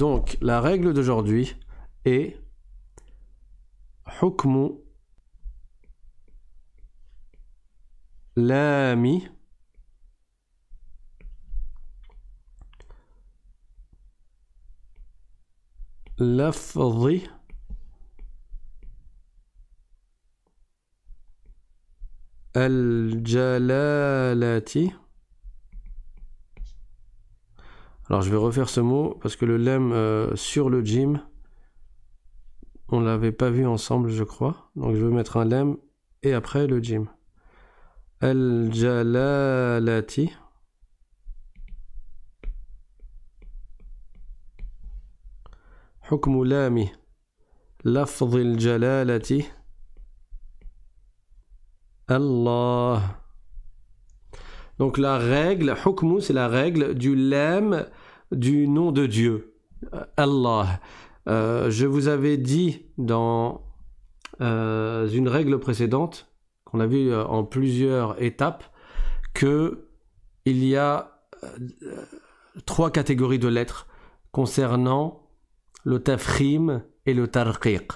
Donc, la règle d'aujourd'hui est حكم لام لفظ الجلالة. Alors je vais refaire ce mot parce que le lemme sur le jim, on l'avait pas vu ensemble je crois. Donc je vais mettre un lemme et après le jim. Al-jalalati. حكم لام لفظ الجلالة Allah. Donc la règle, hukmu, c'est la règle du lemme du nom de Dieu. Allah. Je vous avais dit dans une règle précédente, qu'on a vu en plusieurs étapes, que il y a 3 catégories de lettres concernant le tafkhim et le tarqiq.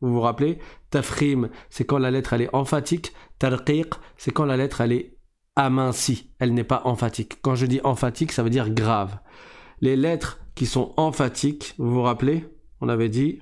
Vous vous rappelez? Tafkhim, c'est quand la lettre elle est emphatique. Tarqiq, c'est quand la lettre elle est amincie. Elle n'est pas emphatique. Quand je dis emphatique, ça veut dire grave. Les lettres qui sont emphatiques, vous vous rappelez? On avait dit,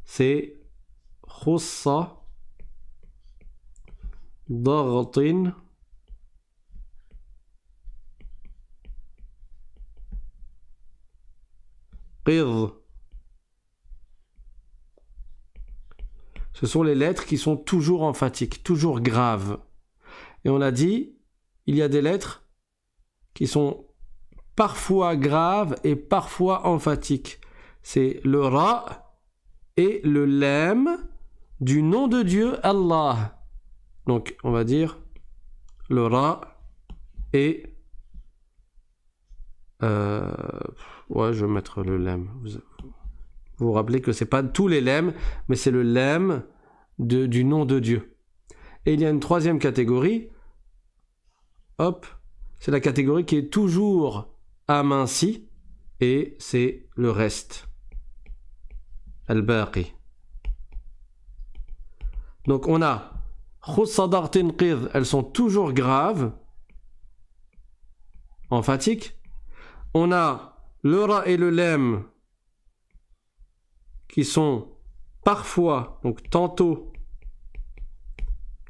c'est khussa, dartin, qidh. Ce sont les lettres qui sont toujours emphatiques, toujours graves. Et on a dit, il y a des lettres qui sont parfois graves et parfois emphatiques. C'est le ra et le lam du nom de Dieu Allah. Donc on va dire le ra et ouais, je vais mettre le lam. Vous vous rappelez que c'est pas tous les lemmes, mais c'est le lemme du nom de Dieu. Et il y a une troisième catégorie. Hop, c'est la catégorie qui est toujours amincie et c'est le reste. Al-Baqi. Donc on a khussadartin qidh, elles sont toujours graves, emphatiques. On a le ra et le lem qui sont parfois, donc tantôt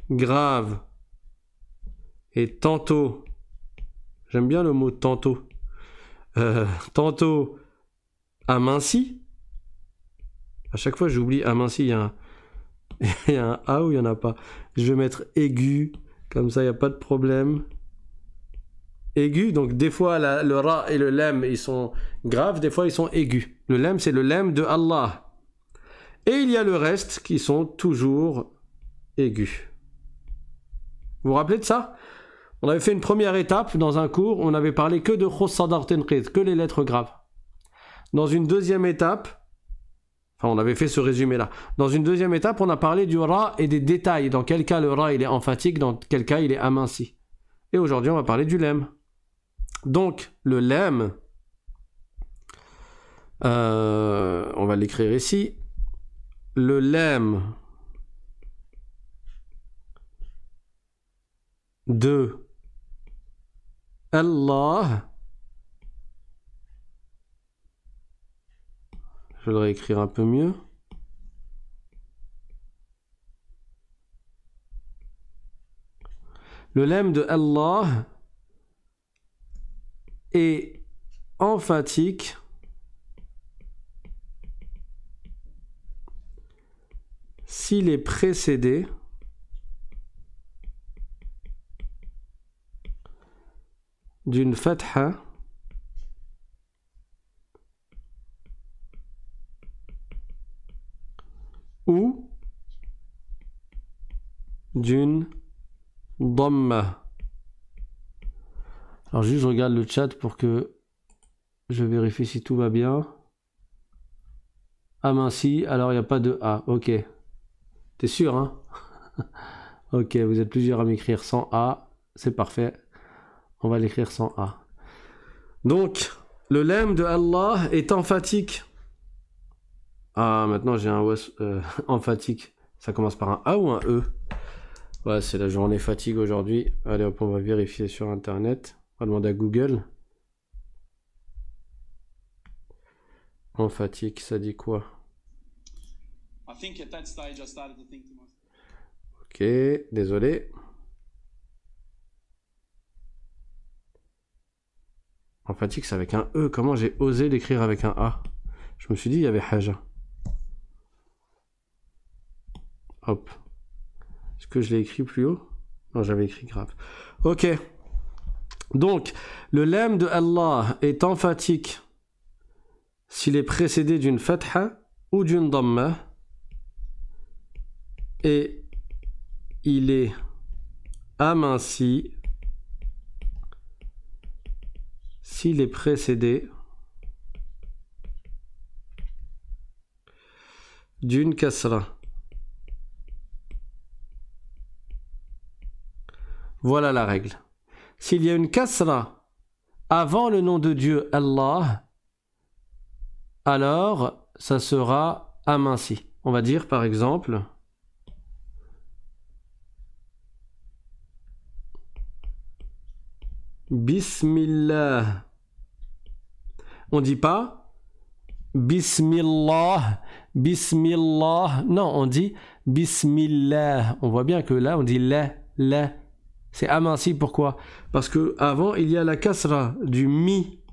graves et tantôt, j'aime bien le mot tantôt, tantôt aminci. À chaque fois j'oublie aminci, il y a un A ou il n'y en a pas. Je vais mettre aigu, comme ça il n'y a pas de problème. Aigu, donc des fois le ra et le lem ils sont graves, des fois ils sont aigus. Le lem c'est le lem de Allah. Et il y a le reste qui sont toujours aigus. Vous vous rappelez de ça? On avait fait une première étape dans un cours, on avait parlé que de khussadartin qidh, que les lettres graves. Dans une deuxième étape, enfin on avait fait ce résumé-là. Dans une deuxième étape, on a parlé du ra et des détails. Dans quel cas le ra il est emphatique, dans quel cas il est aminci. Et aujourd'hui on va parler du lem. Donc le lem, on va l'écrire ici. Le lem de Allah, je vais le réécrire un peu mieux. Le lem de Allah est emphatique s'il est précédé d'une fatha ou d'une dhamma. Alors juste je regarde le chat pour que je vérifie si tout va bien. Aminci, alors il n'y a pas de A, ok. T'es sûr, hein? Ok, vous êtes plusieurs à m'écrire sans A, c'est parfait. On va l'écrire sans A. Donc, Le lemme de Allah est emphatique. Ah, maintenant j'ai un emphatique. Ça commence par un A ou un E? Ouais, c'est la journée fatigue aujourd'hui. Allez hop, on va vérifier sur internet. On va demander à Google. Emphatique, ça dit quoi? Ok, désolé. Emphatique, c'est avec un E. Comment j'ai osé l'écrire avec un A? Je me suis dit, il y avait haja. Hop. Est-ce que je l'ai écrit plus haut? Non, j'avais écrit grave. Ok. Donc, le lemme de Allah est emphatique s'il est précédé d'une fatha ou d'une dhamma. Et il est aminci s'il est précédé d'une kasra. Voilà la règle. S'il y a une kasra avant le nom de Dieu Allah, alors ça sera aminci. On va dire par exemple Bismillah. On dit pas Bismillah, Bismillah. Non, on dit Bismillah. On voit bien que là, on dit la. C'est aminci, pourquoi? Parce que avant il y a la kasra du mi.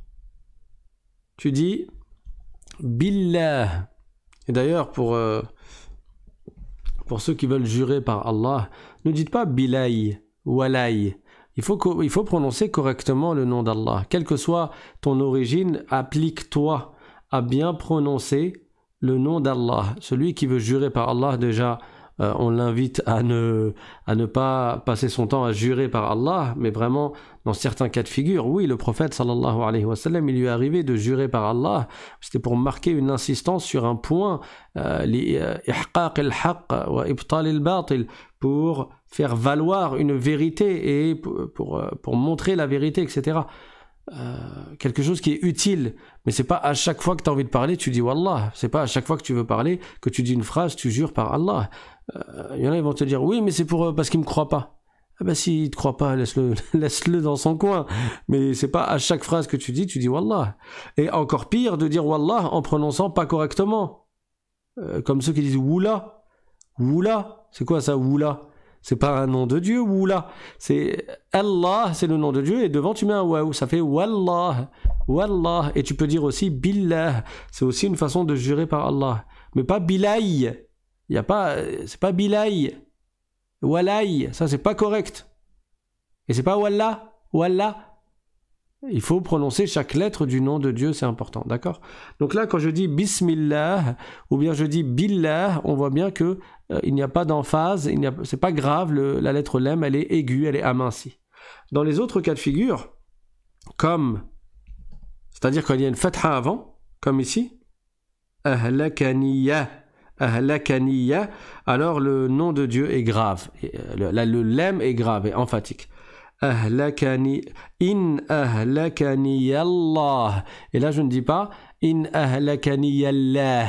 Tu dis Billah. Et d'ailleurs, pour ceux qui veulent jurer par Allah, ne dites pas Bilay, Walay. Il faut prononcer correctement le nom d'Allah. Quelle que soit ton origine, applique-toi à bien prononcer le nom d'Allah. Celui qui veut jurer par Allah, déjà, on l'invite à ne pas passer son temps à jurer par Allah, mais vraiment, dans certains cas de figure, oui, le prophète, sallallahu alayhi wa sallam, il lui est arrivé de jurer par Allah. C'était pour marquer une insistance sur un point, ihqaq al-haqq wa ibtal al-batil, pour faire valoir une vérité et pour montrer la vérité, etc. Quelque chose qui est utile, mais c'est pas à chaque fois que tu as envie de parler tu dis Wallah, c'est pas à chaque fois que tu veux parler que tu dis une phrase, tu jures par Allah. Il y en a, ils vont te dire oui, mais c'est parce qu'il me croit pas. Ah ben s'il te croit pas, laisse-le dans son coin, mais c'est pas à chaque phrase que tu dis Wallah. Et encore pire de dire Wallah en prononçant pas correctement, comme ceux qui disent Woula. Woula, c'est quoi ça, Woula? C'est pas un nom de Dieu, Woula. C'est Allah, c'est le nom de Dieu, et devant tu mets un waouh, ça fait Wallah, Wallah. Et tu peux dire aussi Billah, c'est aussi une façon de jurer par Allah. Mais pas Bilay, c'est pas Bilay. Walay, ça c'est pas correct. Et c'est pas Wallah, Wallah. Il faut prononcer chaque lettre du nom de Dieu, c'est important, d'accord? Donc là, quand je dis Bismillah, ou bien je dis Billah, on voit bien que il n'y a pas d'emphase, c'est pas grave, la lettre lemme, elle est aiguë, elle est amincie. Dans les autres cas de figure, c'est-à-dire quand il y a une fatha avant, comme ici, Ahlakaniya, Ahlakaniya, alors le nom de Dieu est grave. Le lemme est grave et emphatique. Ahlakani, in ahlakani Allah. Et là, je ne dis pas in ahlakani Allah.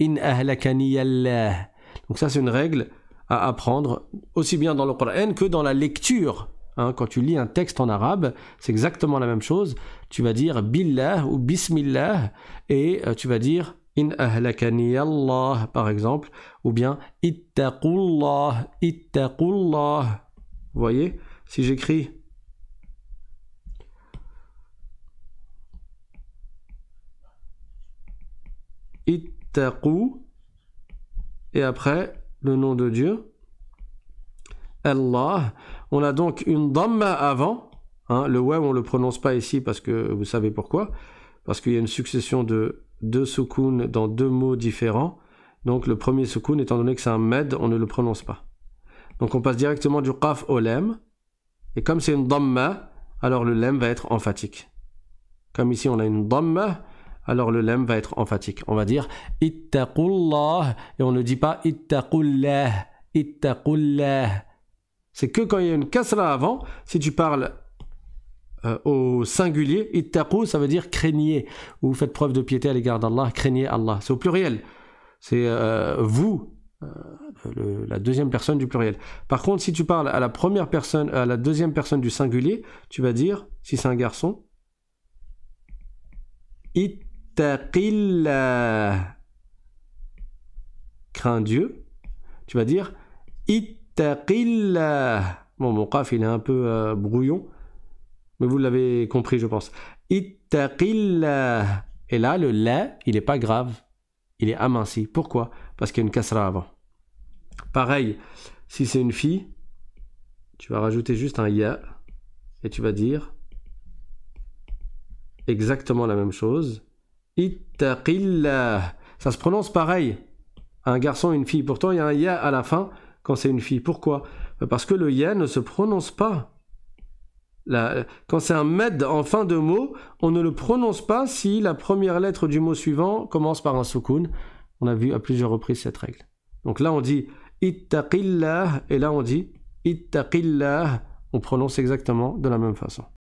In ahlakani Allah. Donc ça, c'est une règle à apprendre aussi bien dans le Coran que dans la lecture. Quand tu lis un texte en arabe, c'est exactement la même chose. Tu vas dire billah ou bismillah et tu vas dire in ahlakani Allah, par exemple, ou bien ittaqullah, ittaqullah. Vous voyez? Si j'écris Ittaqu et après le nom de Dieu, Allah, on a donc une dhamma avant. Le waw on ne le prononce pas ici parce que vous savez pourquoi. Parce qu'il y a une succession de deux soukoun dans deux mots différents. Donc le premier soukoun, étant donné que c'est un med, on ne le prononce pas. Donc on passe directement du qaf au lem. Et comme c'est une dhamma, alors le lem va être emphatique. Comme ici on a une dhamma, alors le lem va être emphatique. On va dire ittaqullah et on ne dit pas ittaqullah, ittaqullah. C'est que quand il y a une kasra avant, si tu parles au singulier. Ittaqu, ça veut dire craignez, ou faites preuve de piété à l'égard d'Allah, craignez Allah. C'est au pluriel. C'est vous, la deuxième personne du pluriel. Par contre, si tu parles à la première personne, à la deuxième personne du singulier, tu vas dire, si c'est un garçon, Ittaqillah, crains Dieu. Tu vas dire Ittaqillah. Bon, mon qaf, il est un peu brouillon, mais vous l'avez compris, je pense. Ittaqillah. Et là, le la, il n'est pas grave. Il est aminci. Pourquoi? Parce qu'il y a une kasra avant. Pareil, si c'est une fille, tu vas rajouter juste un ya et tu vas dire exactement la même chose. Ittaqillah. Ça se prononce pareil. Un garçon et une fille. Pourtant, il y a un ya à la fin quand c'est une fille. Pourquoi? Parce que le ya ne se prononce pas. Quand c'est un med en fin de mot, on ne le prononce pas si la première lettre du mot suivant commence par un soukoun. On a vu à plusieurs reprises cette règle. Donc là, on dit Ittaqillah et là, on dit Ittaqillah. On prononce exactement de la même façon.